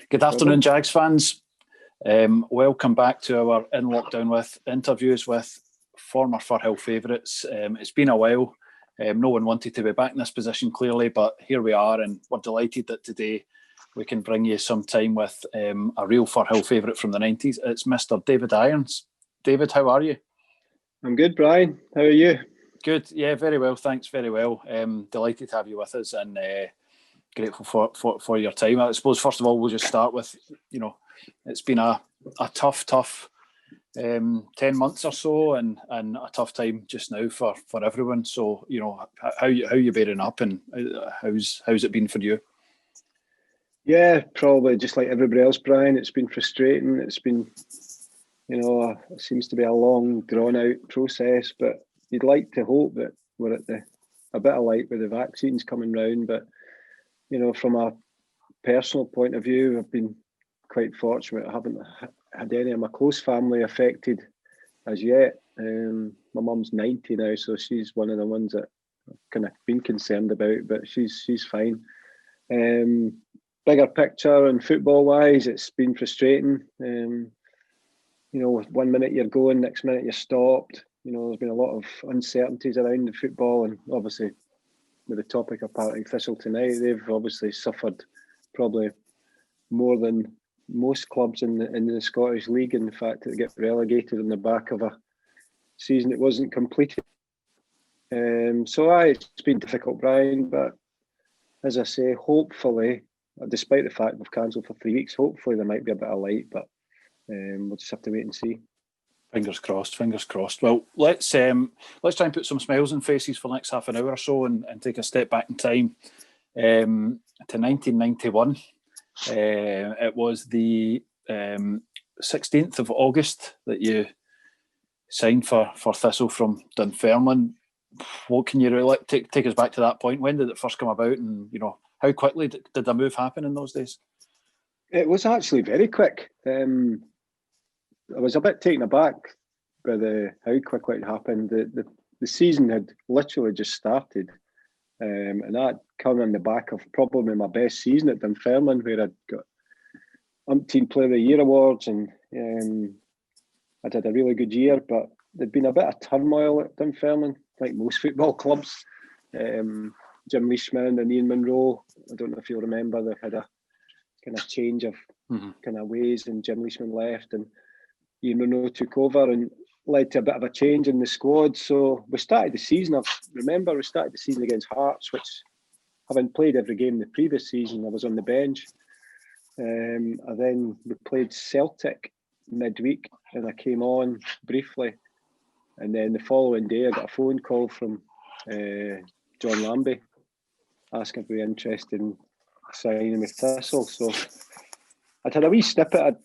Good afternoon, Jags fans. Welcome back to our In Lockdown With interviews with former Firhill favourites. It's been a while. No one wanted to be back in this position, clearly, but here we are, and we're delighted that today we can bring you some time with a real Firhill favourite from the 90s. It's Mr. David Irons. David, how are you? I'm good, Brian. How are you? Good. Yeah, very well. Thanks. Very well. Delighted to have you with us, and grateful for your time. I suppose, first of all, we'll just start with, it's been a tough 10 months or so, and a tough time just now for everyone. So, how you bearing up, and how's it been for you? Yeah, probably just like everybody else, Brian. It's been frustrating. It's been, it seems to be a long, drawn-out process, but you'd like to hope that we're at a bit of light with the vaccines coming round. But, from a personal point of view, I've been quite fortunate. I haven't had any of my close family affected as yet. My mum's 90 now, so she's one of the ones that I've kind of been concerned about, but she's fine. Bigger picture and football-wise, it's been frustrating. 1 minute you're going, next minute you're stopped. There's been a lot of uncertainties around the football, and obviously with the topic of Partick Thistle tonight, they've obviously suffered probably more than most clubs in the Scottish League, in the fact that they get relegated on the back of a season that wasn't completed. It's been difficult, Brian, but as I say, hopefully, despite the fact we've cancelled for 3 weeks, hopefully there might be a bit of light, but we'll just have to wait and see. Fingers crossed. Well, let's try and put some smiles on faces for the next half an hour or so, and take a step back in time to 1991. It was the 16th of August that you signed for Thistle from Dunfermline. What can you really take us back to that point? When did it first come about, and how quickly did the move happen in those days? It was actually very quick. I was a bit taken aback by how quickly it happened. The season had literally just started, and that come on the back of probably my best season at Dunfermline, where I'd got umpteen Player of the Year awards, and I'd had a really good year. But there'd been a bit of turmoil at Dunfermline, like most football clubs. Jim Leishman and Ian Munro, I don't know if you'll remember, they had a kind of change of kind of ways, and Jim Leishman left and Ian Munro took over, and led to a bit of a change in the squad. So we started the season, we started the season against Hearts, which, having played every game the previous season, I was on the bench. And then we played Celtic midweek, and I came on briefly. And then the following day I got a phone call from John Lambie asking if we were interested in signing with Thistle. So I'd had a wee snippet.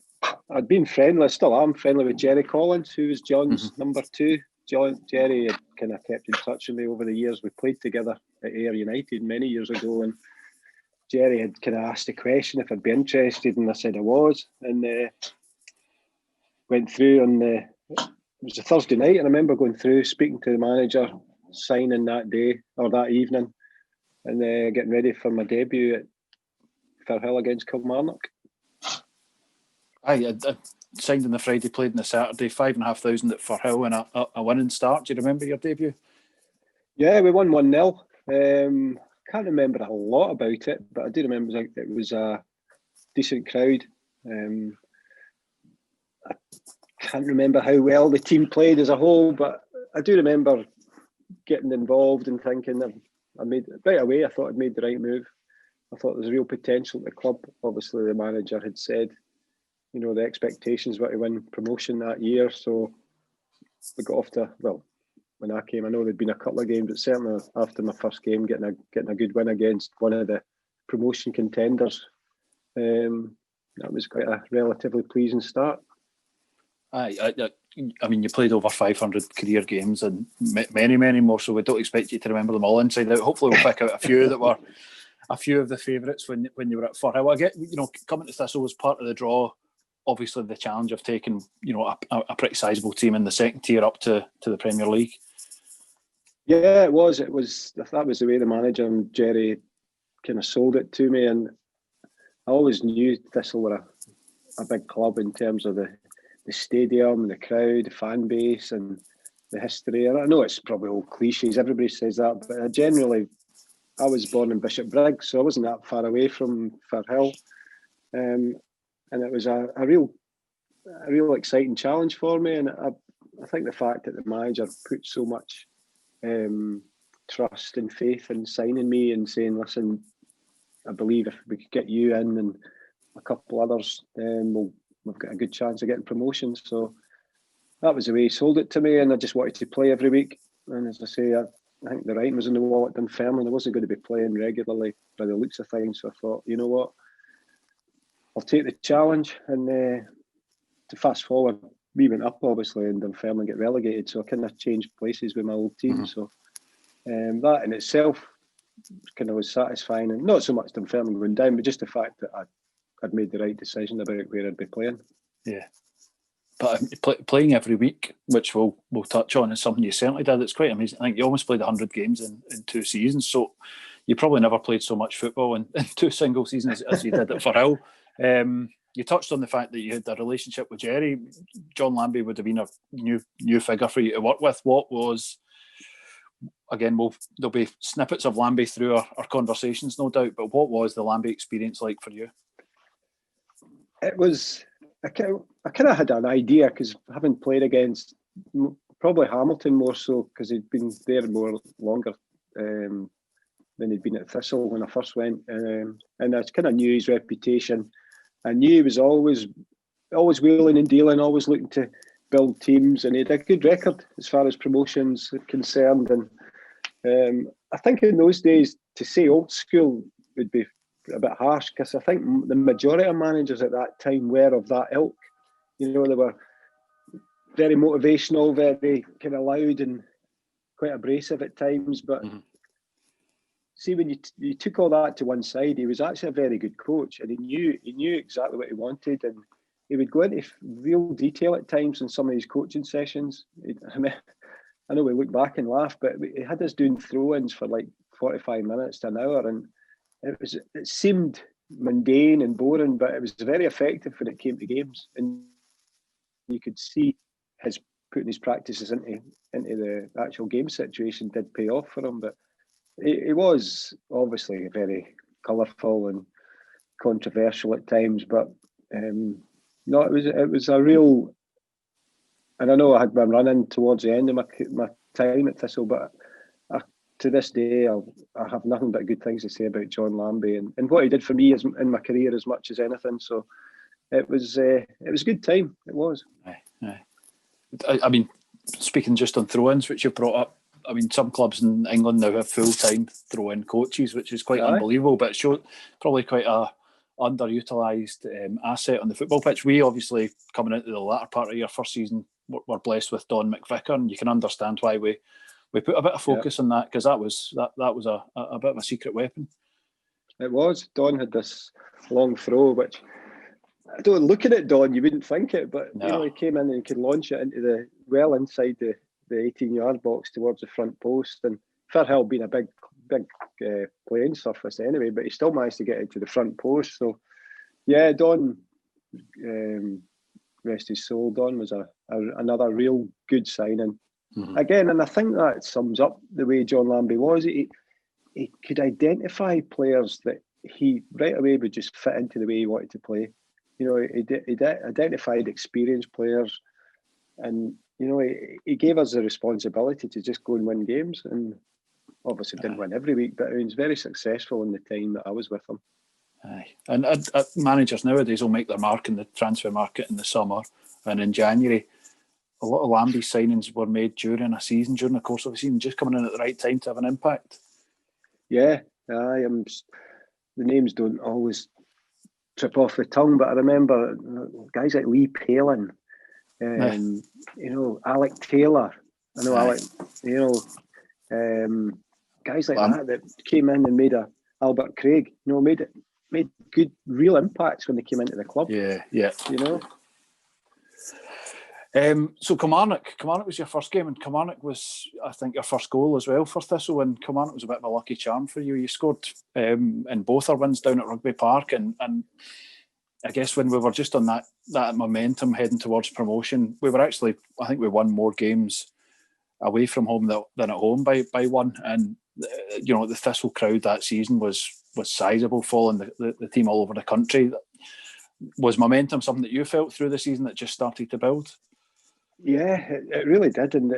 I'd been friendly, I still am friendly with Jerry Collins, who was John's number 2. Jerry had kind of kept in touch with me over the years. We played together at Ayr United many years ago, and Jerry had kind of asked a question if I'd be interested, and I said I was, and went through on it was a Thursday night, and I remember going through, speaking to the manager, signing that day or that evening, and getting ready for my debut at Firhill against Kilmarnock. I signed on the Friday, played on the Saturday, 5,500 at Firhill, and a winning start. Do you remember your debut? Yeah, we won 1-0. Can't remember a lot about it, but I do remember it was a decent crowd. I can't remember how well the team played as a whole, but I do remember getting involved and thinking I made right away. I thought I'd made the right move. I thought there was real potential at the club. Obviously, the manager had said, the expectations were to win promotion that year. So we got off to, when I came, I know there'd been a couple of games, but certainly after my first game, getting a good win against one of the promotion contenders, that was quite a relatively pleasing start. I mean, you played over 500 career games and many, many more, so we don't expect you to remember them all inside out. Hopefully we'll pick out a few that were a few of the favourites when you were at Firhill. I get, coming to Thistle was part of the draw. Obviously, the challenge of taking, a pretty sizable team in the second tier up to the Premier League. Yeah, it was. That was the way the manager and Jerry kind of sold it to me, and always knew Thistle were a big club in terms of the stadium, the crowd, the fan base, and the history. And I know it's probably all cliches, everybody says that, but I was born in Bishopbriggs, so I wasn't that far away from Firhill. And it was a real exciting challenge for me. And I think the fact that the manager put so much trust and faith in signing me and saying, listen, I believe if we could get you in and a couple others, then we've got a good chance of getting promotion. So that was the way he sold it to me, and I just wanted to play every week. And as I say, I think the writing was on the wall at Dunfermline. I wasn't going to be playing regularly by the looks of things. So I thought, you know what, I'll take the challenge. And to fast forward, we went up obviously, and Dunfermline get relegated. So I kind of changed places with my old team. Mm-hmm. So that in itself kind of was satisfying, and not so much Dunfermline going down, but just the fact that I'd made the right decision about where I'd be playing. Yeah. But playing every week, which we'll touch on, is something you certainly did. It's quite amazing. I think you almost played 100 games in 2 seasons. So you probably never played so much football in 2 single seasons as you did at Firhill. You touched on the fact that you had a relationship with Jerry. John Lambie would have been a new figure for you to work with. What was, again, there'll be snippets of Lambie through our conversations, no doubt, but what was the Lambie experience like for you? It was... I kind of had an idea, because having played against probably Hamilton more so, because he'd been there longer than he'd been at Thistle when I first went, and I kind of knew his reputation. I knew he was always wheeling and dealing, always looking to build teams, and he had a good record as far as promotions are concerned. And I think in those days, to say old school would be a bit harsh, because I think the majority of managers at that time were of that ilk. You know, they were very motivational, very kind of loud and quite abrasive at times. But see, when you took all that to one side, he was actually a very good coach, and he knew exactly what he wanted, and he would go into real detail at times in some of his coaching sessions. I know we look back and laugh, but he had us doing throw-ins for like 45 minutes to an hour, and it seemed mundane and boring, but it was very effective when it came to games, and you could see his putting his practices into the actual game situation did pay off for him. But it was obviously very colourful and controversial at times, but no, it was a real. And I know I had been running towards the end of my time at Thistle, but to this day, I have nothing but good things to say about John Lambie and what he did for me in my career as much as anything. So it was a good time. It was. Aye. I mean, speaking just on throw-ins, which you brought up, I mean, some clubs in England now have full-time throw-in coaches, which is quite unbelievable, but it's probably quite a underutilised asset on the football pitch. We obviously, coming into the latter part of your first season, were blessed with Don McVicker, and you can understand why we put a bit of focus on that, because that was a bit of a secret weapon. It was. Don had this long throw, which I don't, looking at Don, you wouldn't think it, but no. You know, he came in and he could launch it into inside the 18-yard box towards the front post. And Firhill being a big playing surface anyway, but he still managed to get it to the front post. So yeah, Don, rest his soul, Don was another real good signing. Again, and I think that sums up the way John Lambie was. He could identify players that he right away would just fit into the way he wanted to play. You know, he identified experienced players, and you know, he gave us the responsibility to just go and win games. And obviously didn't win every week, but he was very successful in the time that I was with him. Aye, and managers nowadays will make their mark in the transfer market in the summer, and in January. A lot of Lambie signings were made during the course of a season, just coming in at the right time to have an impact. Yeah, the names don't always trip off the tongue, but I remember guys like Lee Palin, you know, Alec Taylor. I know Alec, you know, guys like that came in and made Albert Craig, you know, made good real impacts when they came into the club. Yeah. You know. So Kilmarnock was your first game, and Kilmarnock was, I think, your first goal as well for Thistle, and Kilmarnock was a bit of a lucky charm for you. You scored in both our wins down at Rugby Park, and I guess when we were just on that momentum heading towards promotion, we were actually, I think we won more games away from home than at home by one, and the Thistle crowd that season was sizable, following the team all over the country. Was momentum something that you felt through the season that just started to build? Yeah, it really did, and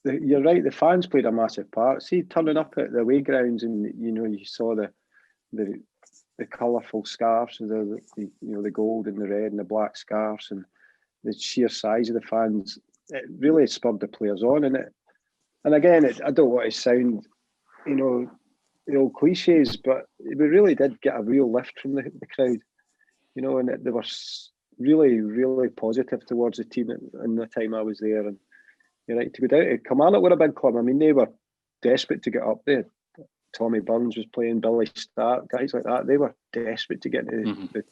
you're right. The fans played a massive part. See, turning up at the away grounds, and you saw the colourful scarves, the gold and the red and the black scarves, and the sheer size of the fans. It really spurred the players on, and again, I don't want to sound, the old cliches, but we really did get a real lift from the crowd, and they were really, really positive towards the team in the time I was there. And you're right, to go down to Kilmarnock were a big club. I mean, they were desperate to get up there. Tommy Burns was playing, Billy Stark, guys like that. They were desperate to get into the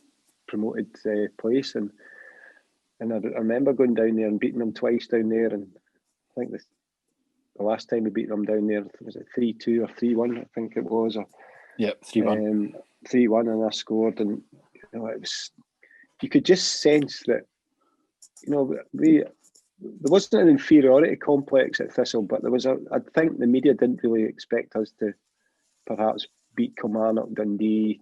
promoted place. And I remember going down there and beating them twice down there. And I think the last time we beat them down there, was it 3-2 or 3-1? I think it was. Yep, 3-1. 3-1, and I scored. And it was, you could just sense that, there wasn't an inferiority complex at Thistle, but there was I think the media didn't really expect us to perhaps beat Kilmarnock, Dundee,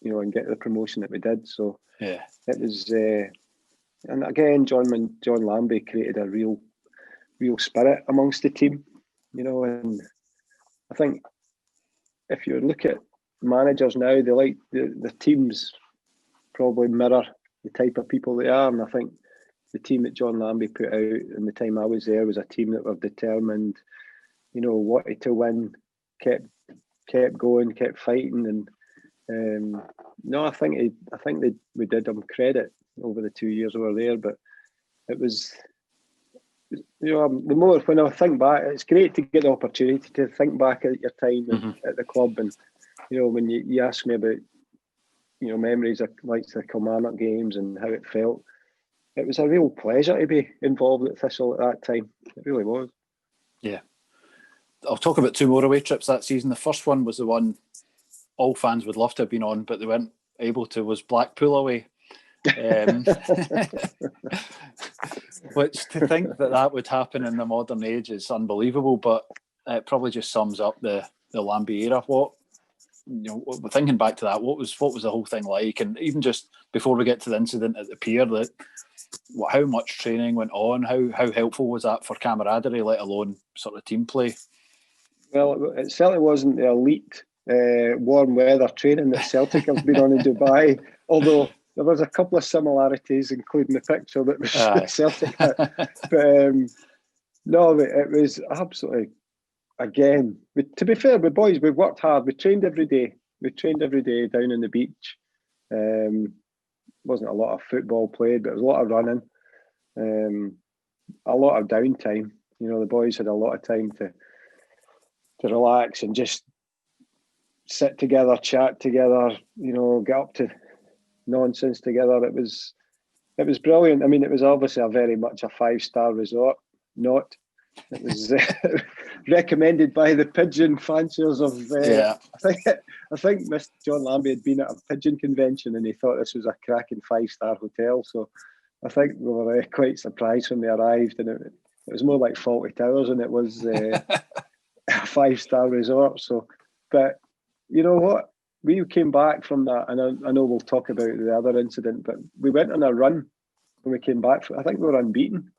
and get the promotion that we did. So yeah, it was, and again, John Lambie created a real spirit amongst the team, and I think if you look at managers now, they like the teams probably mirror the type of people they are, and I think the team that John Lambie put out in the time I was there was a team that were determined, wanted to win, kept going, kept fighting, and no, I think we did them credit over the 2 years we were there. But it was, the more when I think back, it's great to get the opportunity to think back at your time at the club, and when you ask me about memories of like the Kilmarnock games and how it felt. It was a real pleasure to be involved at Thistle at that time. It really was. Yeah. I'll talk about two more away trips that season. The first one was the one all fans would love to have been on, but they weren't able to, was Blackpool away. Which, to think that would happen in the modern age is unbelievable, but it probably just sums up the Lambie era. Thinking back to that, what was the whole thing like? And even just before we get to the incident at the pier, how much training went on? How helpful was that for camaraderie, let alone sort of team play? Well, it certainly wasn't the elite warm weather training that Celtic have been on in Dubai, although there was a couple of similarities, including the picture that was Celtic. But no, it was absolutely, again, to be fair, with boys, we've worked hard. We trained every day. Down on the beach. Wasn't a lot of football played, but it was a lot of running. A lot of downtime. The boys had a lot of time to relax and just sit together, chat together, get up to nonsense together. It was brilliant. I mean, it was obviously very much a 5-star resort. It was recommended by the pigeon fanciers of. I think Mr. John Lambie had been at a pigeon convention and he thought this was a cracking 5-star hotel. So I think we were quite surprised when they arrived, and it was more like Fawlty Towers, and it was a 5-star resort. So, but you know what? We came back from that, and I know we'll talk about the other incident, but we went on a run when we came back. I think we were unbeaten,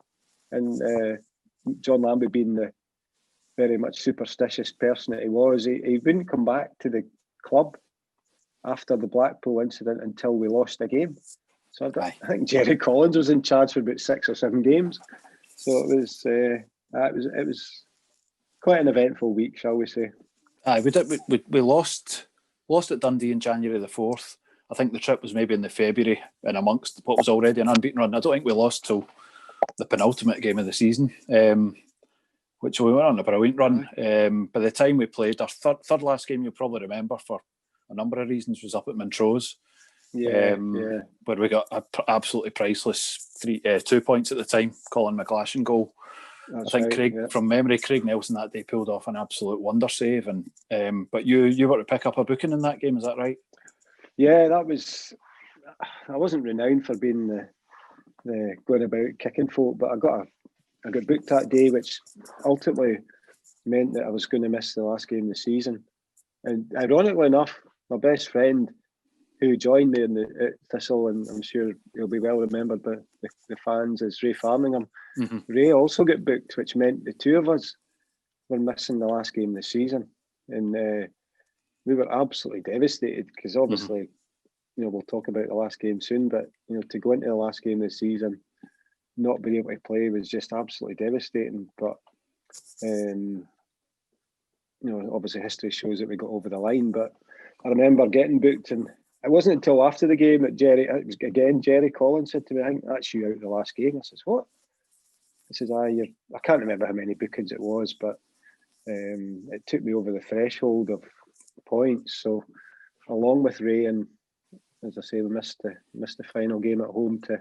and John Lambie, being the very much superstitious person that he was, he wouldn't come back to the club after the Blackpool incident until we lost a game. So I think Jerry Collins was in charge for about 6 or 7 games. So it was quite an eventful week, shall we say? We lost at Dundee in January the 4th. I think the trip was maybe in the February, and amongst what was already an unbeaten run. I don't think we lost till the penultimate game of the season, which we went on a brilliant run. By the time we played our third last game, you'll probably remember, for a number of reasons, was up at Montrose. Yeah, where we got absolutely priceless 2 points at the time. Colin McGlashan goal. That's I think right, Craig, from memory, Craig Nelson that day pulled off an absolute wonder save. And but you were to pick up a booking in that game, is that right? Yeah, that was. I wasn't renowned for being the going about kicking folk, but I got booked that day, which ultimately meant that I was going to miss the last game of the season. And ironically enough, my best friend who joined me at Thistle, and I'm sure he'll be well remembered by the fans, is Ray Farmingham. Mm-hmm. Ray also got booked, which meant the two of us were missing the last game of the season. And we were absolutely devastated because obviously, we'll talk about the last game soon, but, to go into the last game of the season, not being able to play was just absolutely devastating. But, obviously history shows that we got over the line. But I remember getting booked, and it wasn't until after the game that Jerry Collins said to me, "I think that's you out of the last game." I says, "What?" He says, I can't remember how many bookings it was, but it took me over the threshold of points. So along with Ray, and as I say, we missed the final game at home to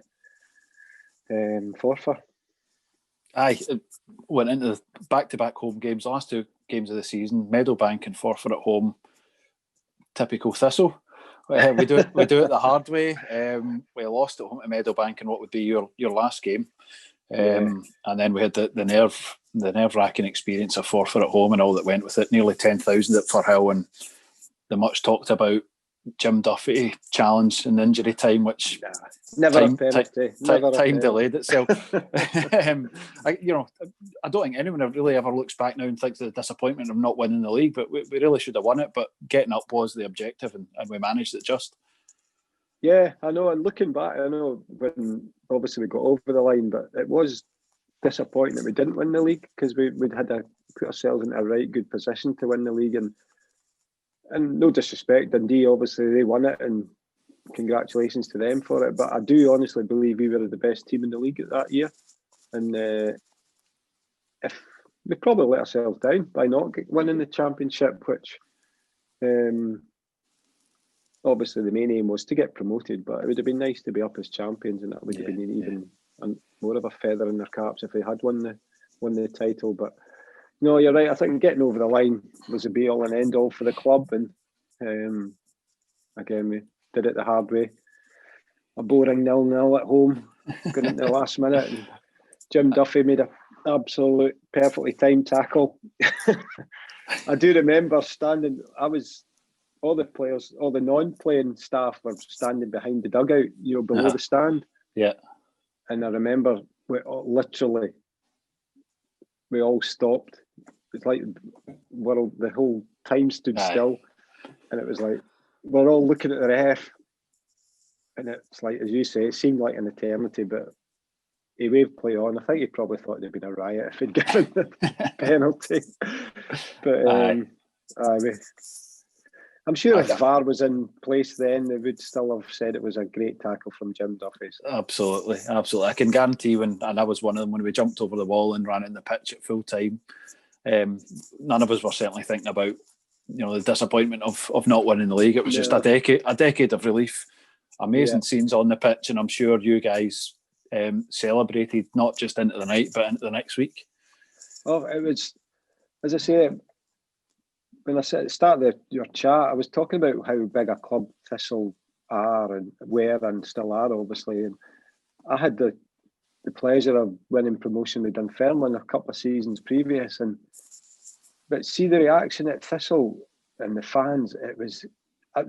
Forfar. Aye, it went into the back-to-back home games, last two games of the season, Meadowbank and Forfar at home. Typical Thistle. We do it the hard way. We lost at home to Meadowbank in what would be your last game. And then we had the nerve-wracking experience of Forfar at home and all that went with it. Nearly 10,000 at Firhill, and the much talked about Jim Duffy challenge in injury time, which time delayed itself. I don't think anyone really ever looks back now and thinks of the disappointment of not winning the league, but we really should have won it. But getting up was the objective, and we managed it just. Yeah, I know. And looking back, I know when obviously we got over the line, but it was disappointing that we didn't win the league because we'd had to put ourselves in a right good position to win the league. And no disrespect, Dundee, obviously they won it, and congratulations to them for it. But I do honestly believe we were the best team in the league at that year. And if we probably let ourselves down by not winning the championship, which obviously the main aim was to get promoted, but it would have been nice to be up as champions, and that would have been even more of a feather in their caps if we had won the title. But no, you're right. I think getting over the line was a be all and end all for the club, and again we did it the hard way. A boring 0-0 at home, going into the last minute, and Jim Duffy made an absolute perfectly timed tackle. I do remember standing. All the players, all the non-playing staff were standing behind the dugout, below the stand. Yeah. And I remember we all stopped. It's like the whole time stood still, and it was like we're all looking at the ref, and it's like, as you say, it seemed like an eternity, but he waved play on. I think he probably thought there'd been a riot if he'd given the penalty. But I'm sure if VAR was in place then, they would still have said it was a great tackle from Jim Duffy. Absolutely. I can guarantee and I was one of them, when we jumped over the wall and ran in the pitch at full time, none of us were certainly thinking about the disappointment of not winning the league. It was just a decade of relief. Amazing scenes on the pitch, and I'm sure you guys celebrated not just into the night but into the next week. Oh, it was, as I say, when I said at the start of your chat, I was talking about how big a club Thistle are and were and still are, obviously. And I had the pleasure of winning promotion with Dunfermline a couple of seasons previous, but see the reaction at Thistle and the fans. It was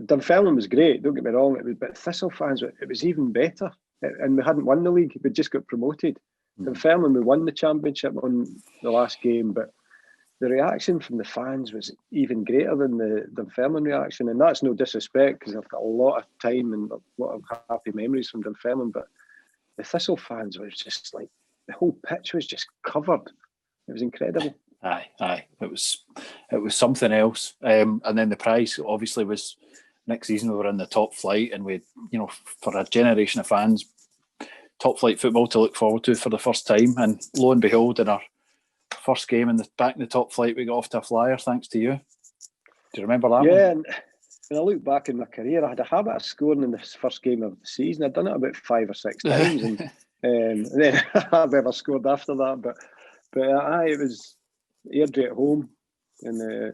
Dunfermline was great. Don't get me wrong. But Thistle fans, it was even better. And we hadn't won the league; we just got promoted. Dunfermline, we won the championship on the last game, but the reaction from the fans was even greater than the Dunfermline reaction. And that's no disrespect, because I've got a lot of time and a lot of happy memories from Dunfermline, but the Thistle fans were just like, the whole pitch was just covered. It was incredible. Aye. It was something else. And then the prize obviously was, next season we were in the top flight, and we, for a generation of fans, top flight football to look forward to for the first time. And lo and behold, in our first game back in the top flight, we got off to a flyer thanks to you. Do you remember that? Yeah, when I look back in my career, I had a habit of scoring in this first game of the season. I'd done it about 5 or 6 times, and then I've never scored after that. But it was Airdrie at home, and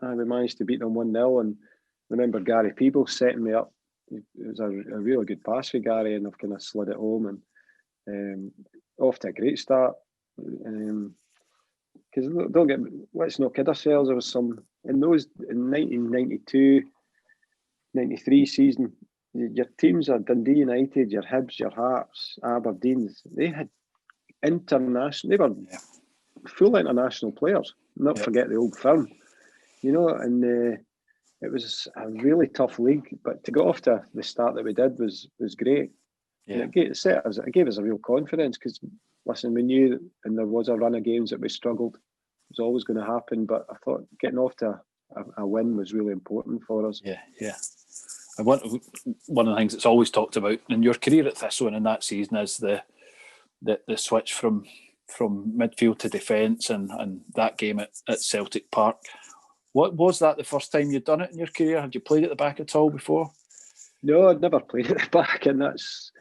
we managed to beat them 1-0. And I remember Gary Peebles setting me up. It was a really good pass for Gary, and I've kind of slid it home and off to a great start. Because let's not kid ourselves. There was some in 1992, 93 season. Your teams are Dundee United, your Hibs, your Hearts, Aberdeens. They had international. They were full international players. Not forget the Old Firm, and it was a really tough league. But to get off to the start that we did was great. Yeah. And it gave us a real confidence because, listen, we knew and there was a run of games that we struggled. It was always going to happen, but I thought getting off to a win was really important for us. Yeah. And one of the things that's always talked about in your career at Thistle and in that season is the switch from midfield to defence and that game at Celtic Park. What was that the first time you'd done it in your career? Had you played at the back at all before? No, I'd never played at the back, and that's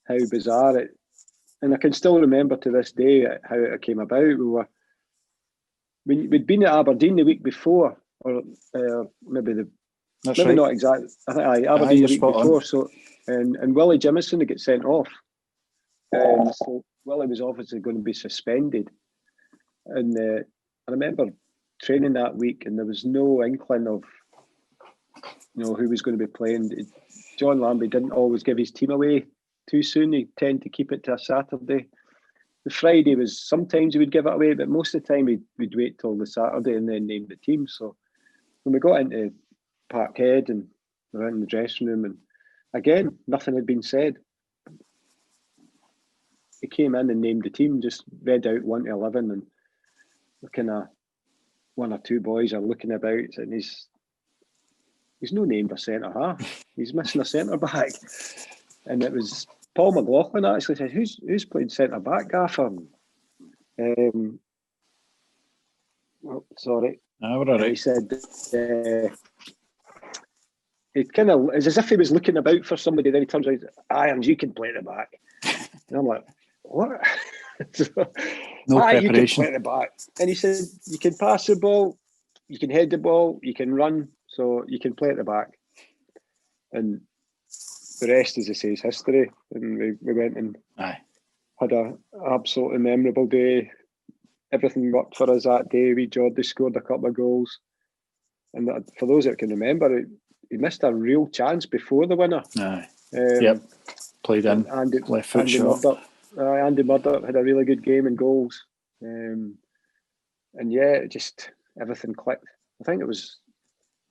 how bizarre it. And I can still remember to this day how it came about. We'd been at Aberdeen the week before, or maybe not exactly. I think Aberdeen the week before. So, and Willie Jimison had got sent off. So Willie was obviously going to be suspended. And I remember training that week, and there was no inkling of who was going to be playing. John Lambie didn't always give his team away too soon. He tended to keep it to a Saturday. The Friday was sometimes he would give it away, but most of the time we'd wait till the Saturday and then name the team. So when we got into Parkhead and we were in the dressing room, and again nothing had been said. He came in and named the team, just read out 1 to 11, and kind of one or two boys are looking about, and he's no named a centre half. He's missing a centre back, and it was Paul McLaughlin actually said, "Who's playing centre back, Gaffer?" Sorry. No, we're all right. He said, it kind of is as if he was looking about for somebody. Then he turns around, "Irons, you can play at the back." And I'm like, "What?" No preparation. You can play at the back. And he said, "You can pass the ball, you can head the ball, you can run, so you can play at the back." And the rest, as I say, is history. And we went and had an absolutely memorable day. Everything worked for us that day. Jordy scored a couple of goals. And for those that can remember, he missed a real chance before the winner. Played in, left foot shot. Andy Murdoch had a really good game in goals. Just everything clicked. I think it was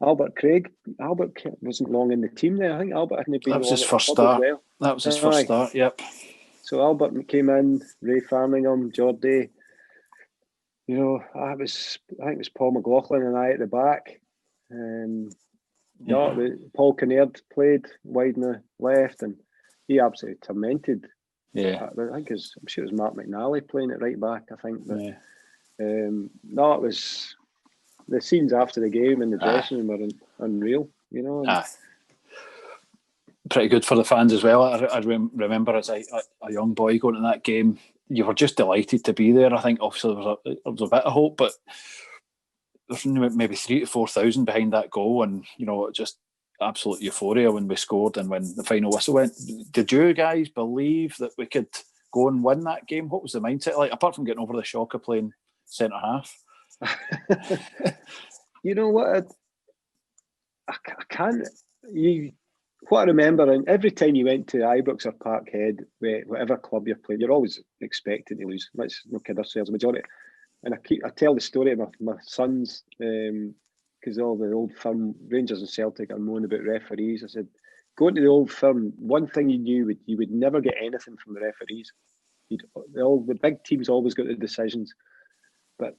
Albert Craig. Albert wasn't long in the team there. I think Albert hadn't been. That was his first start. Well. That was his first start. Yep. So Albert came in, Ray Farmingham, Jordy. I think it was Paul McLaughlin and I at the back. Paul Kinnaird played wide on the left, and he absolutely tormented. Yeah, I'm sure it was Mark McNally playing it right back. I think, but it was the scenes after the game in the dressing room were unreal. Pretty good for the fans as well. I remember as a young boy going to that game, you were just delighted to be there. I think obviously there was a bit of hope, but there's maybe 3,000 to 4,000 behind that goal, and just absolute euphoria when we scored and when the final whistle went. Did you guys believe that we could go and win that game? What was the mindset like, apart from getting over the shock of playing centre half? You know what? I can't. What I remember, and every time you went to Ibrox or Parkhead, whatever club you're playing, you're always expecting to lose. Let's not kid ourselves. Majority, and I tell the story of my sons. Because all the Old Firm, Rangers and Celtic are moaning about referees. I said, going to the Old Firm, one thing you knew, you would never get anything from the referees. The big teams always got the decisions. But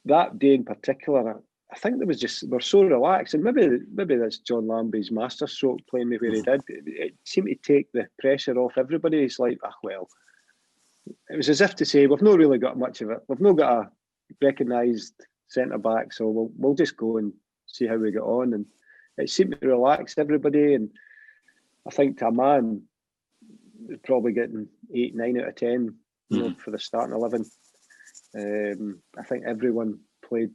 that day in particular, I think we're so relaxed. And maybe that's John Lambie's masterstroke playing me where he did. It seemed to take the pressure off everybody. It's like, it was as if to say, we've not really got much of it. We've not got a recognised centre back, so we'll just go and see how we get on. And it seemed to relax everybody. And I think to a man, probably getting 8, 9 out of 10, you know, for the starting 11. I think everyone played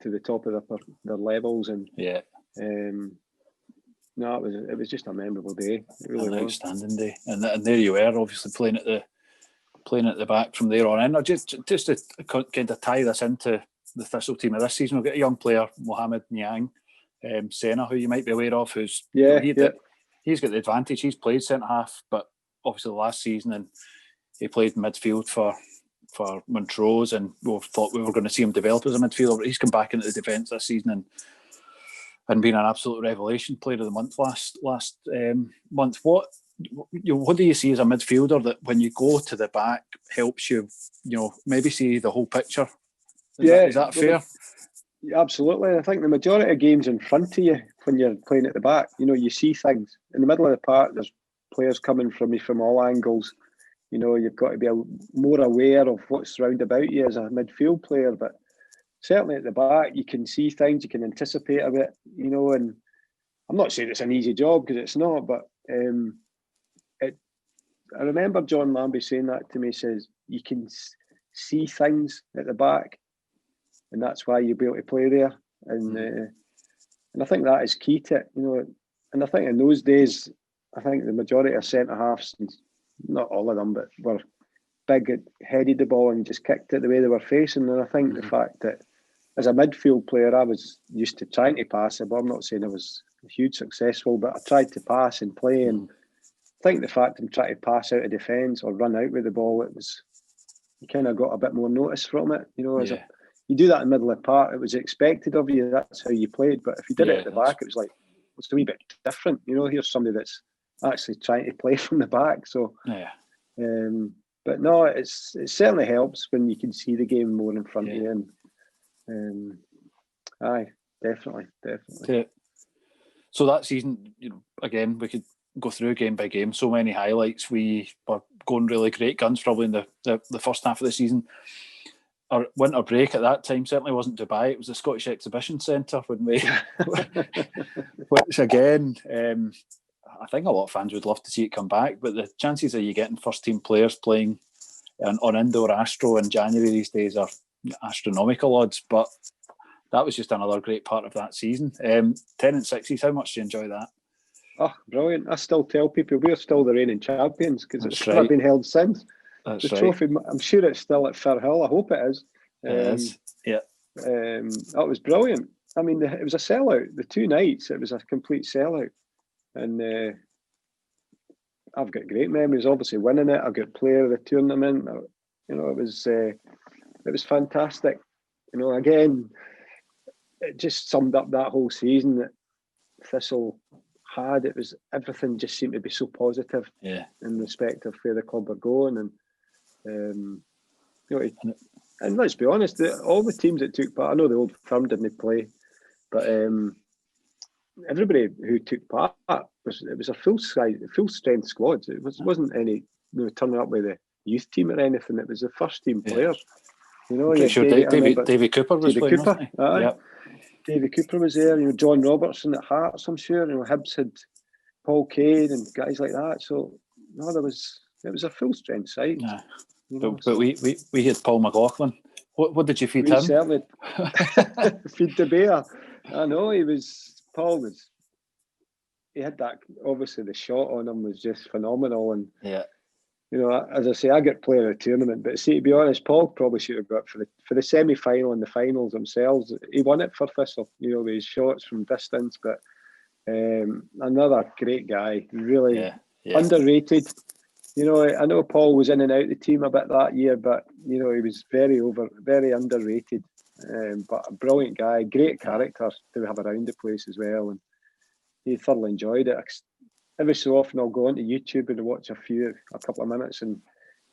to the top of their levels, and no, it was just a memorable day. It really was. Outstanding day, and there you were, obviously playing at the back from there on in. Or just to kind of tie this into the Thistle team of this season, we've got a young player, Mohamed Niang Sena, who you might be aware of, who's he's got the advantage. He's played centre half, but obviously last season, and he played midfield for Montrose, and we thought we were going to see him develop as a midfielder, but he's come back into the defence this season and been an absolute revelation. Player of the month last month. What do you see as a midfielder that when you go to the back helps you, maybe see the whole picture? Is that fair? Absolutely. I think the majority of games in front of you when you're playing at the back, you see things. In the middle of the park, there's players coming from you from all angles. You've got to be more aware of what's round about you as a midfield player. But certainly at the back, you can see things, you can anticipate a bit, and I'm not saying it's an easy job because it's not, but I remember John Lambie saying that to me. He says, you can see things at the back, and that's why you'll be able to play there. And I think that is key to it, And I think in those days, I think the majority of centre-halves, not all of them, but were big, headed the ball and just kicked it the way they were facing. And I think the fact that as a midfield player, I was used to trying to pass it, but I'm not saying I was huge successful, but I tried to pass and play. And I think the fact I'm trying to pass out of defence or run out with the ball, you kind of got a bit more notice from it. You do that in the middle of the park, it was expected of you, that's how you played. But if you did it at the back, it was like, it's a wee bit different. Here's somebody that's actually trying to play from the back. So, but no, it certainly helps when you can see the game more in front of you. And aye, definitely. Yeah. So that season, again, we could go through game by game. So many highlights. We were going really great guns probably in the first half of the season. Our winter break at that time certainly wasn't Dubai. It was the Scottish Exhibition Centre when we, which again, I think a lot of fans would love to see it come back. But the chances of you getting first team players playing on indoor Astro in January these days are astronomical odds. But that was just another great part of that season. 10 and 6s. How much do you enjoy that? Oh, brilliant! I still tell people we're still the reigning champions because it's never been held since. That's the trophy, I'm sure it's still at Firhill. I hope it is. It is. Yeah. That was brilliant. I mean, it was a sellout. The 2 nights, it was a complete sellout. And I've got great memories. Obviously, winning it. I've got player of the tournament. It was fantastic. Again, it just summed up that whole season that Thistle had. It was everything just seemed to be so positive. Yeah. In respect of where the club are going, and and let's be honest, all the teams that took part. I know the Old Firm didn't play, but everybody who took part was a full strength squad. It wasn't any turning up with the youth team or anything. It was the first team players. Sure Davie Cooper was playing. Wasn't he? Davie Cooper was there. John Robertson at Hearts, I'm sure. Hibs had Paul Cade and guys like that. So no, it was a full strength side. Yeah. But we had Paul McLaughlin. What did you feed him? Certainly feed the bear. I know Paul was. He had that. Obviously, the shot on him was just phenomenal, and as I say, I got player of the tournament. But see, to be honest, Paul probably should have got for the semi-final and the finals themselves. He won it for Thistle, with his shots from distance. But another great guy, really underrated. I know Paul was in and out of the team a bit that year, but he was very underrated. But a brilliant guy, great character to have around the place as well, and he thoroughly enjoyed it. Every so often I'll go onto YouTube and watch a couple of minutes, and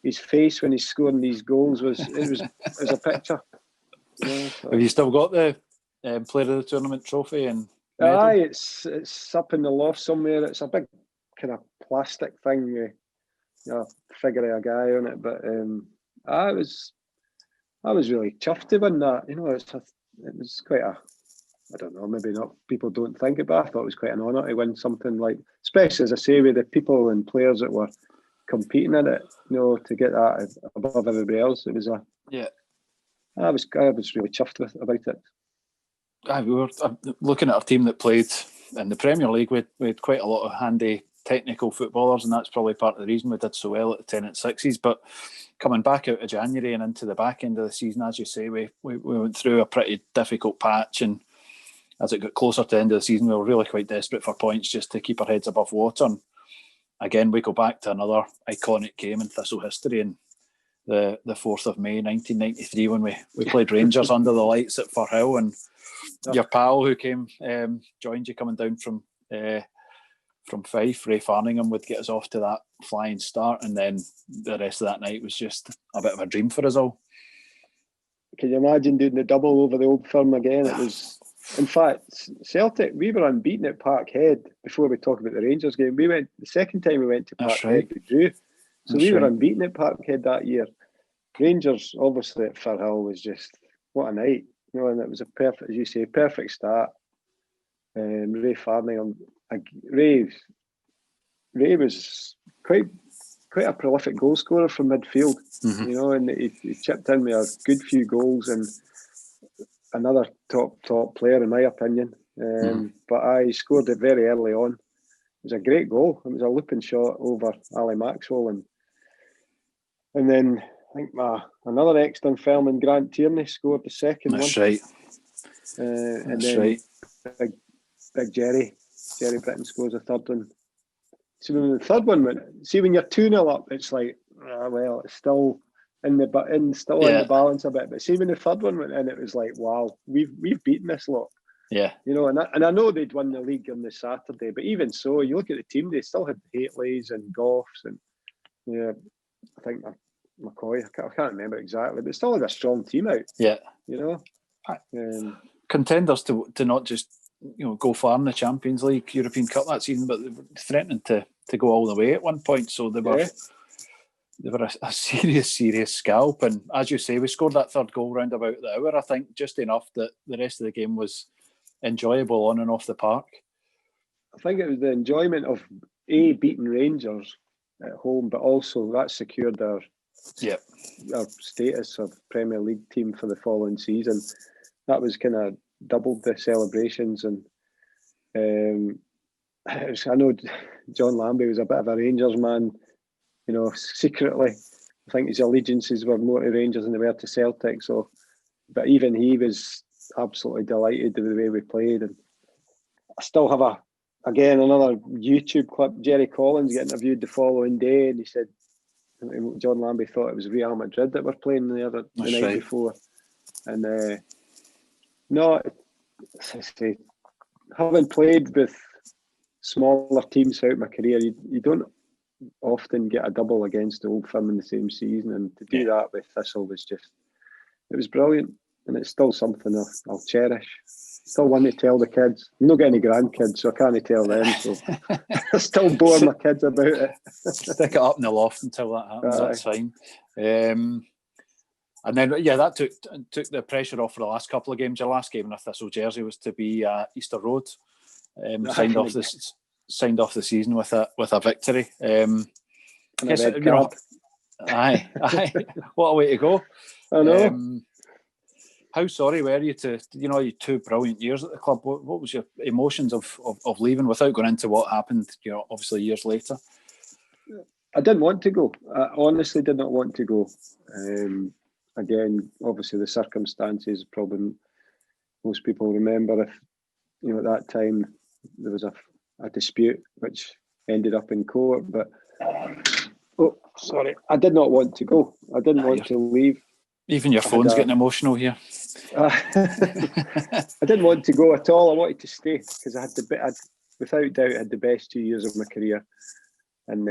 his face when he's scoring these goals was a picture. So. Have you still got the player of the tournament trophy and medal? Aye, it's up in the loft somewhere. It's a big kind of plastic thing with figure of a guy on it. But I was really chuffed to win that. It was quite I don't know, maybe not. People don't think it, but I thought it was quite an honour to win something like, especially as I say, with the people and players that were competing in it. To get that above everybody else, it was I was really chuffed about it. We were looking at our team that played in the Premier League. We had quite a lot of handy technical footballers, and that's probably part of the reason we did so well at the 10 at sixes. But coming back out of January and into the back end of the season, as you say, we went through a pretty difficult patch, and as it got closer to the end of the season, we were really quite desperate for points just to keep our heads above water. And again, we go back to another iconic game in Thistle history, and the 4th of May 1993 when we played Rangers under the lights at Firhill, and your pal who came joined you coming down from Fife, Ray Farningham, would get us off to that flying start, and then the rest of that night was just a bit of a dream for us all. Can you imagine doing the double over the Old Firm again? It was, in fact, Celtic, we were unbeaten at Parkhead before we talk about the Rangers game. The second time we went to Parkhead, we drew. So we were unbeaten at Parkhead that year. Rangers, obviously, at Firhill was just, what a night. And it was a perfect, as you say, perfect start. Ray Farningham, Ray was quite a prolific goal scorer from midfield, and he chipped in with a good few goals, and another top player in my opinion. But I scored it very early on. It was a great goal. It was a looping shot over Ali Maxwell, and then I think another ex-Dunfermline, Grant Tierney, scored the second one. That's right. Big Jerry Britton scores a third one. See, when the third one went, when you're 2-0 up, it's like, well, it's still in the balance a bit. But see, when the third one went in, it was like, wow, we've beaten this lot. Yeah. And I know they'd won the league on the Saturday, but even so, you look at the team, they still had Hateleys and Goffs, and I think McCoy, I can't remember exactly, but still had a strong team out. Yeah. Contenders to not just go far in the Champions League, European Cup that season, but they were threatening to go all the way at one point. So they were a serious scalp. And as you say, we scored that third goal round about the hour, I think, just enough that the rest of the game was enjoyable on and off the park. I think it was the enjoyment of beating Rangers at home, but also that secured our status of Premier League team for the following season. That was kind of doubled the celebrations, and I know John Lambie was a bit of a Rangers man, secretly. I think his allegiances were more to Rangers than they were to Celtic. So, but even he was absolutely delighted with the way we played. And I still have another YouTube clip. Jerry Collins got interviewed the following day, and he said John Lambie thought it was Real Madrid that were playing the night before, and. No, having played with smaller teams throughout my career, you don't often get a double against the Old Firm in the same season, and to do that with Thistle was brilliant, and it's still something I'll cherish. Still want to tell the kids. I'm not getting any grandkids, so I can't tell them. So I still bore my kids about it. Stick it up in the loft until that happens. That's fine. And then, that took the pressure off for the last couple of games. Your last game in a Thistle jersey was to be Easter Road. Signed off the season with a victory. Aye, what a way to go! I know. How sorry were you you 2 brilliant years at the club? What was your emotions of leaving, without going into what happened? Obviously years later. I didn't want to go. I honestly did not want to go. Again, obviously the circumstances, probably most people remember, if at that time there was a dispute which ended up in court. But I did not want to go. I didn't want to leave. Even your phone's getting emotional here. I didn't want to go at all. I wanted to stay because I without doubt had the best 2 years of my career, and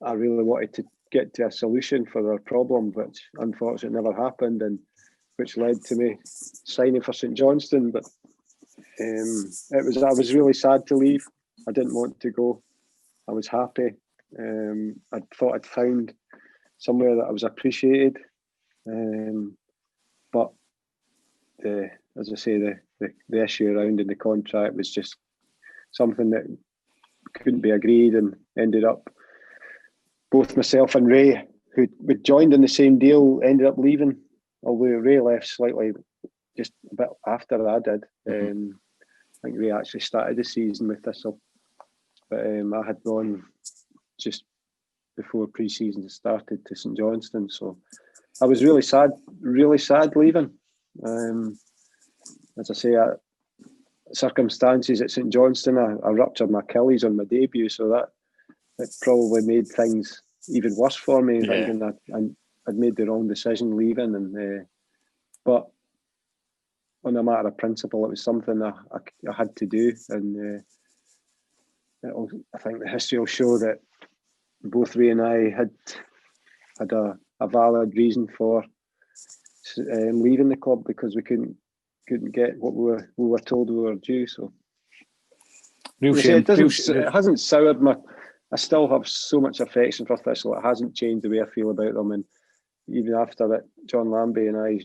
I really wanted to get to a solution for their problem, which unfortunately never happened, and which led to me signing for St Johnstone. But I was really sad to leave. I didn't want to go. I was happy. I thought I'd found somewhere that I was appreciated, but as I say, the issue around in the contract was just something that couldn't be agreed, and ended up both myself and Ray, who we joined in the same deal, ended up leaving. Although Ray left slightly just a bit after I did. I think Ray actually started the season with Thistle, but I had gone just before pre-season started to St Johnstone, so I was really sad leaving. As I say, circumstances at St Johnstone, I ruptured my Achilles on my debut, so that it probably made things even worse for me, thinking that I'd made the wrong decision leaving. And but on a matter of principle, it was something I had to do, and I think the history will show that both Ray and I had a valid reason for leaving the club, because we couldn't get what we were told we were due. So real shame. It hasn't soured my. I still have so much affection for Thistle. It hasn't changed the way I feel about them. And even after that, John Lambie and I,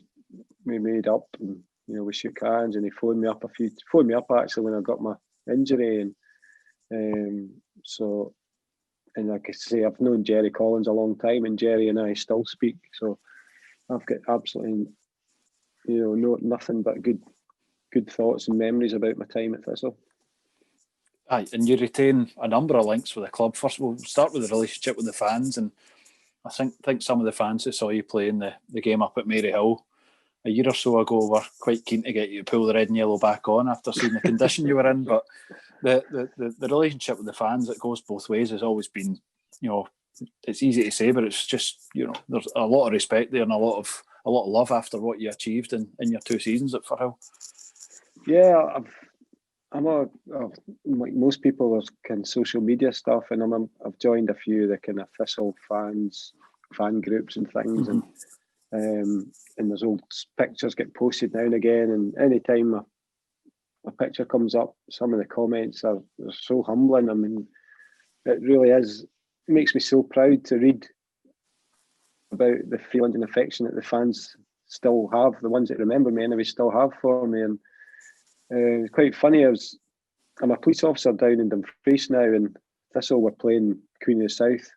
we made up, and we shook hands, and he phoned me up actually when I got my injury, and so. And like I say, I've known Jerry Collins a long time, and Jerry and I still speak. So I've got absolutely, nothing but good thoughts and memories about my time at Thistle. Aye, and you retain a number of links with the club. First, we'll start with the relationship with the fans, and I think some of the fans who saw you playing the game up at Maryhill a year or so ago were quite keen to get you to pull the red and yellow back on after seeing the condition you were in. But the relationship with the fans, it goes both ways, has always been, it's easy to say, but it's just, there's a lot of respect there and a lot of love after what you achieved in your 2 seasons at Firhill. Yeah, like most people, there's kind of social media stuff, and I've joined a few of the kind of Thistle fan groups and things, and there's old pictures get posted now and again, and any time a picture comes up, some of the comments are so humbling. I mean, it really is. It makes me so proud to read about the feelings and affection that the fans still have, the ones that remember me anyway, still have for me. And it's quite funny. I'm a police officer down in Dumfries now, and Thistle were playing Queen of the South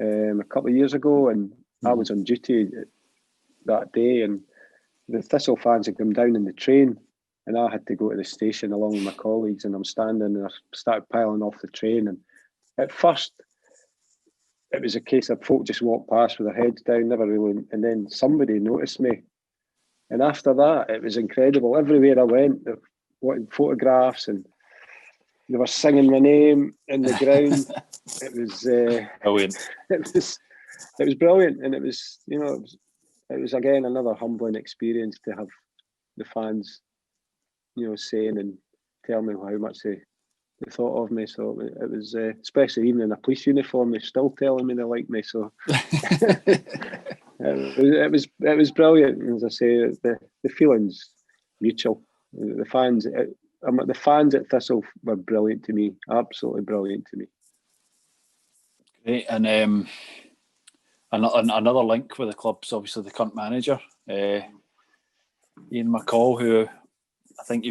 a couple of years ago, and I was on duty that day, and the Thistle fans had come down in the train, and I had to go to the station along with my colleagues, and I'm standing and I started piling off the train, and at first it was a case of folk just walked past with their heads down, never really, and then somebody noticed me, and after that it was incredible. Everywhere I went, they wanted photographs, and they were singing my name in the ground. It was brilliant. It was brilliant, and it was it was again another humbling experience to have the fans saying and tell me how much they thought of me. So it was, especially even in a police uniform, they're still telling me they like me. So it was brilliant. And as I say, the feelings mutual. The fans at Thistle were brilliant to me, absolutely brilliant to me. Great, and another link with the club's obviously the current manager, Ian McCall, who I think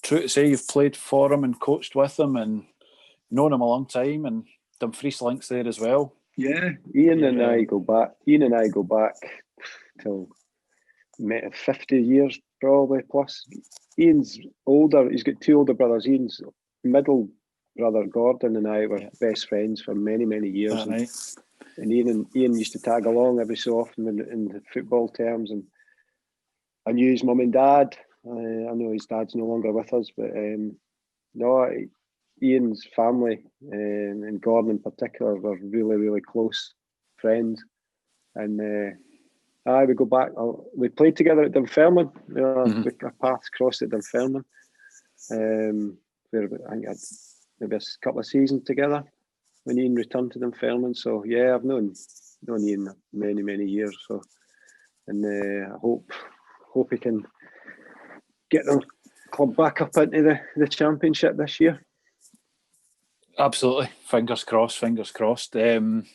true to say you've played for him and coached with him and known him a long time, and Dumfries links there as well. Yeah, Ian and I go back till 50 years probably plus. Ian's older, he's got 2 older brothers. Ian's middle brother Gordon and I were best friends for many, many years. And Ian used to tag along every so often in the football terms, and I knew his mum and dad. I know his dad's no longer with us, but Ian's family and Gordon in particular were really, really close friends. And we go back. We played together at Dunfermline. Our paths crossed at Dunfermline. Where I think I had maybe a couple of seasons together when Ian returned to Dunfermline. So yeah, I've known Ian many, many years. So, and I hope he can get the club back up into the Championship this year. Absolutely, fingers crossed. And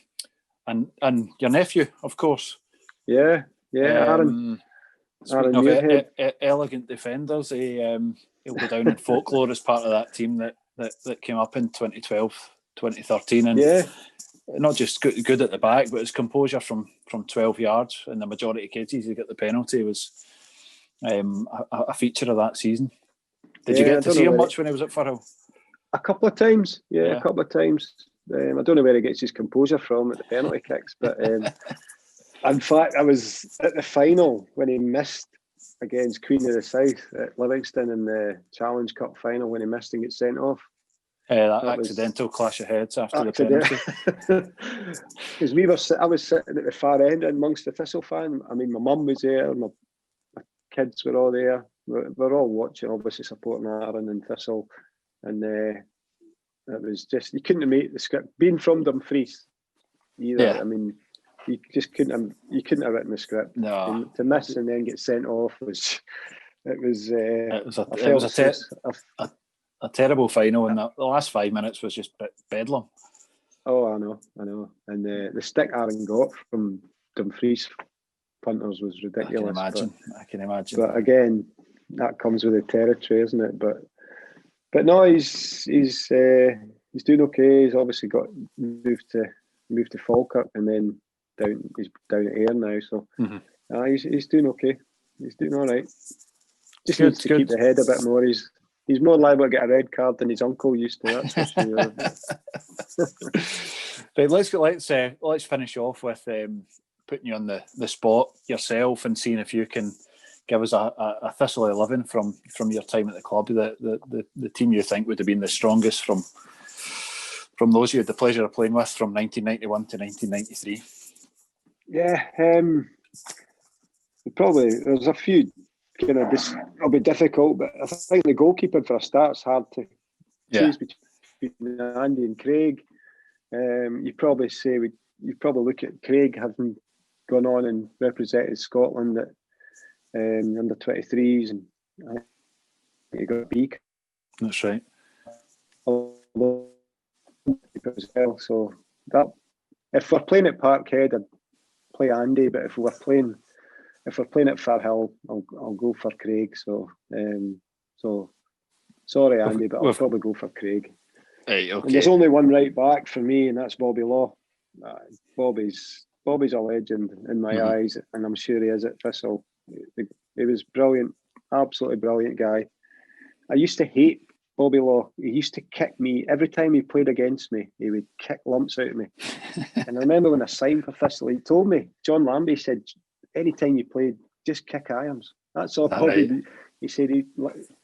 your nephew, of course. Yeah, Aaron. Speaking of elegant defenders, he'll go down in folklore as part of that team that came up in 2012, 2013, and not just good at the back, but his composure from 12 yards in the majority of cases he got the penalty was a feature of that season. Did you get to see him much when he was at Firhill? A couple of times, a couple of times. I don't know where he gets his composure from at the penalty kicks, but in fact, I was at the final when he missed against Queen of the South at Livingston in the Challenge Cup final when he missed and got sent off. That accidental clash of heads after the penalty. Because I was sitting at the far end amongst the Thistle fan. I mean, my mum was there, my kids were all there. We're all watching, obviously supporting Aaron and Thistle, and it was just, you couldn't have made the script. Being from Dumfries, either. Yeah. I mean, you just couldn't have written the script. No. And to miss and then get sent off was a terrible final, and the last 5 minutes was just bedlam. Oh, I know. And the stick Aaron got from Dumfries punters was ridiculous. I can imagine. But again, that comes with the territory, isn't it? But no, he's doing okay. He's obviously got moved to Falkirk and then he's down at Ayr now. So he's doing okay. He's doing all right. Just needs to keep the head a bit more. He's more liable to get a red card than his uncle used to. That's for sure. But let's finish off with putting you on the spot yourself and seeing if you can give us a Thistle 11 from your time at the club. The team you think would have been the strongest from those you had the pleasure of playing with from 1991 to 1993. Yeah, there's a few. It'll be difficult, but I think the goalkeeper for a start is hard to choose between Andy and Craig. You probably look at Craig having gone on and represented Scotland at under 23s, and I think he got a B. That's right. So that if we're playing at Parkhead, I'd play Andy, but if we're playing at Firhill, I'll go for Craig. So sorry, Andy, but I'll probably go for Craig. Hey, okay. And there's only one right back for me, and that's Bobby Law. Bobby's a legend in my eyes, and I'm sure he is at Thistle. He was brilliant, absolutely brilliant guy. I used to hate Bobby Law. He used to kick me every time he played against me. He would kick lumps out of me. And I remember when I signed for Thistle, he told me, John Lambie said, anytime you played, just kick irons. That's all. Bobby. Right. He said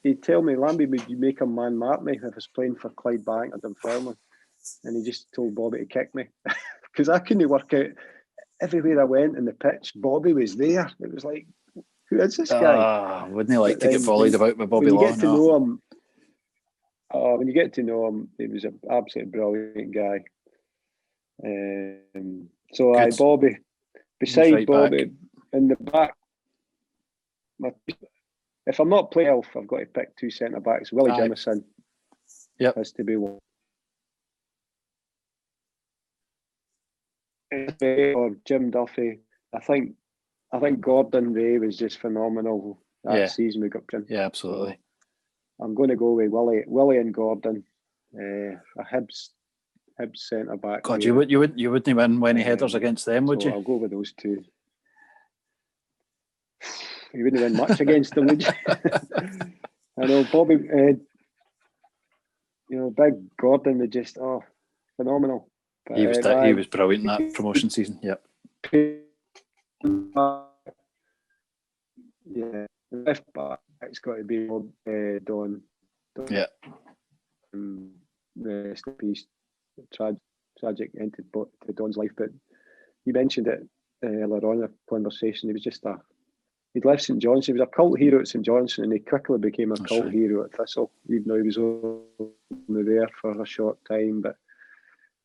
he'd tell me, Lambie, would you make a man mark me if I was playing for Clydebank or Dunfermline? And he just told Bobby to kick me because I couldn't work out. Everywhere I went in the pitch, Bobby was there. It was like, who is this guy? Wouldn't he like to get volleyed about with Bobby Law? When you get to know him, he was an absolutely brilliant guy. Bobby. Besides right Bobby, back. In the back, if I'm not playing, I've got to pick two centre backs. Willie Jimison has to be one. Or Jim Duffy. I think Gordon Ray was just phenomenal that season we got Jim. Yeah, absolutely. I'm going to go with Willie and Gordon. A Hibs centre back. God, you wouldn't win many headers against them, would you? I'll go with those two. You wouldn't win much against them, would you? I know Bobby. Big Gordon was just phenomenal. But, he was brilliant in that promotion season. Yep. Yeah, left back. It's got to be Don. Yeah. Rest in peace. Tragic end to Don's life, but you mentioned it earlier on in the conversation. He was just he'd left St Johnstone. He was a cult hero at St Johnstone, and he quickly became a cult hero at Thistle, even though he was only there for a short time. But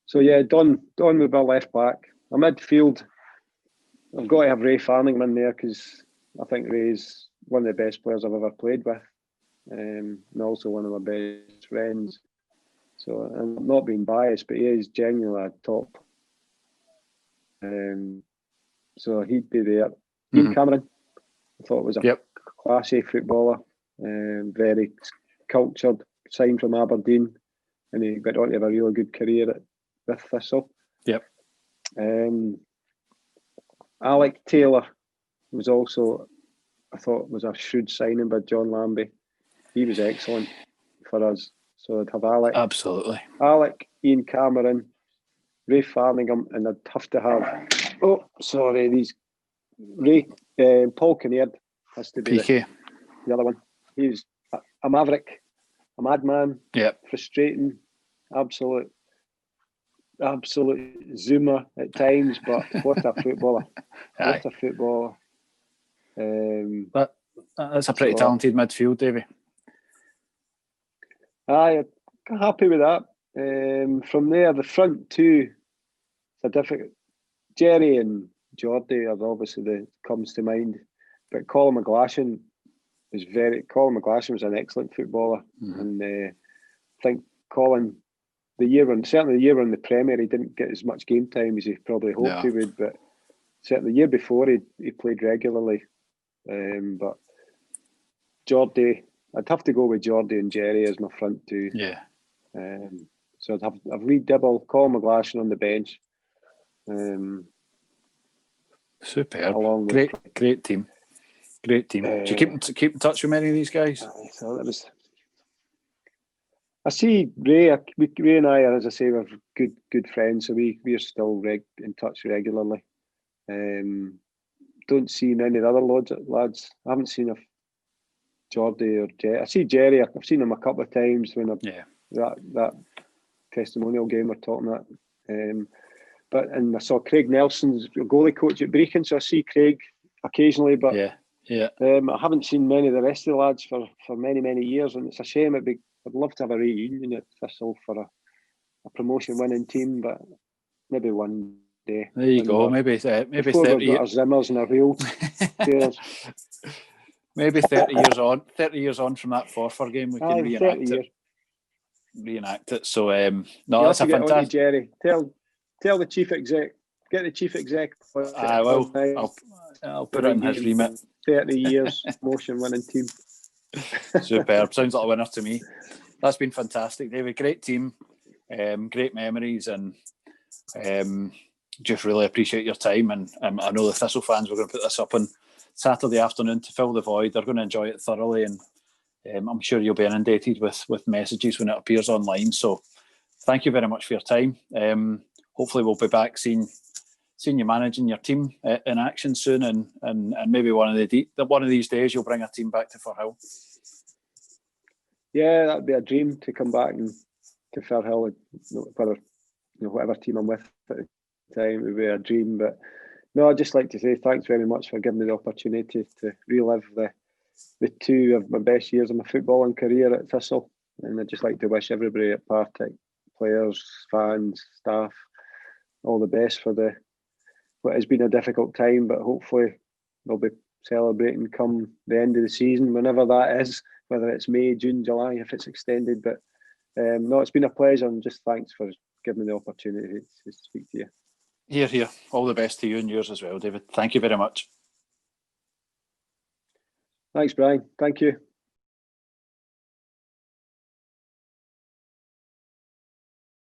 so yeah, Don would be a left back. A midfield, I've got to have Ray Farningham there because I think Ray's one of the best players I've ever played with, and also one of my best friends. So I'm not being biased, but he is genuinely a top. So he'd be there. Ian Cameron. I thought was a classy footballer, very cultured, signed from Aberdeen, and he went on to have a really good career with Thistle. Yep. Alec Taylor was also, I thought, was a shrewd signing by John Lambie. He was excellent for us. So I'd have Alec. Absolutely. Alec, Ian Cameron, Ray Farningham, and I'd have to have, Paul Kinnaird has to be PK. the other one. He's a maverick, a madman, frustrating, absolute zoomer at times, but what a footballer. What a footballer. That's a pretty talented midfield, Davie. I'm happy with that. From there, the front two, it's a difficult. Jerry and Geordie are obviously comes to mind, but Colin McGlashan was an excellent footballer, and I think Colin, the year when the Premier, he didn't get as much game time as he probably hoped he would, but certainly the year before he played regularly. But Geordie, I'd have to go with Geordie and Jerry as my front two. Yeah. So I've re-dibble Colin McGlashan on the bench. Superb. Great team. Great team. Do you keep in touch with many of these guys? So that was. I see Ray. Ray and I are, as I say, we're good friends. So we're still in touch regularly. Don't see many of the other lads. I haven't seen a Geordie or Jerry. I see Jerry. I've seen him a couple of times when that testimonial game we're talking about. And I saw Craig Nelson's goalie coach at Brecon, so I see Craig occasionally, but I haven't seen many of the rest of the lads for many years, and it's a shame. I'd love to have a reunion at Thistle for a promotion-winning team, but maybe one day. There you go. Maybe 30 years. Our Zimmers and our wheels. Maybe 30 years on. 30 years on from that Forfar game, we can reenact it. So that's a fantastic. Jerry, tell the chief exec. Get the chief exec. I will. I'll put it in his remit. 30 years motion-winning team. Superb. Sounds like a winner to me. That's been fantastic, David. Great team, great memories, and just really appreciate your time. And I know the Thistle fans were going to put this up on Saturday afternoon to fill the void. They're going to enjoy it thoroughly, and I'm sure you'll be inundated with messages when it appears online. So thank you very much for your time. Hopefully we'll be back seeing you managing your team in action soon, and maybe one of these days you'll bring a team back to Firhill. Yeah, that'd be a dream to come back to Firhill. Whatever team I'm with at the time, it would be a dream. But no, I'd just like to say thanks very much for giving me the opportunity to relive the two of my best years of my footballing career at Thistle. And I'd just like to wish everybody at Partick, players, fans, staff, all the best for what has been a difficult time, but hopefully they'll be celebrating come the end of the season, whenever that is, whether it's May, June, July, if it's extended. But no, it's been a pleasure, and just thanks for giving me the opportunity to speak to you. Here. All the best to you and yours as well, David. Thank you very much. Thanks, Brian. Thank you.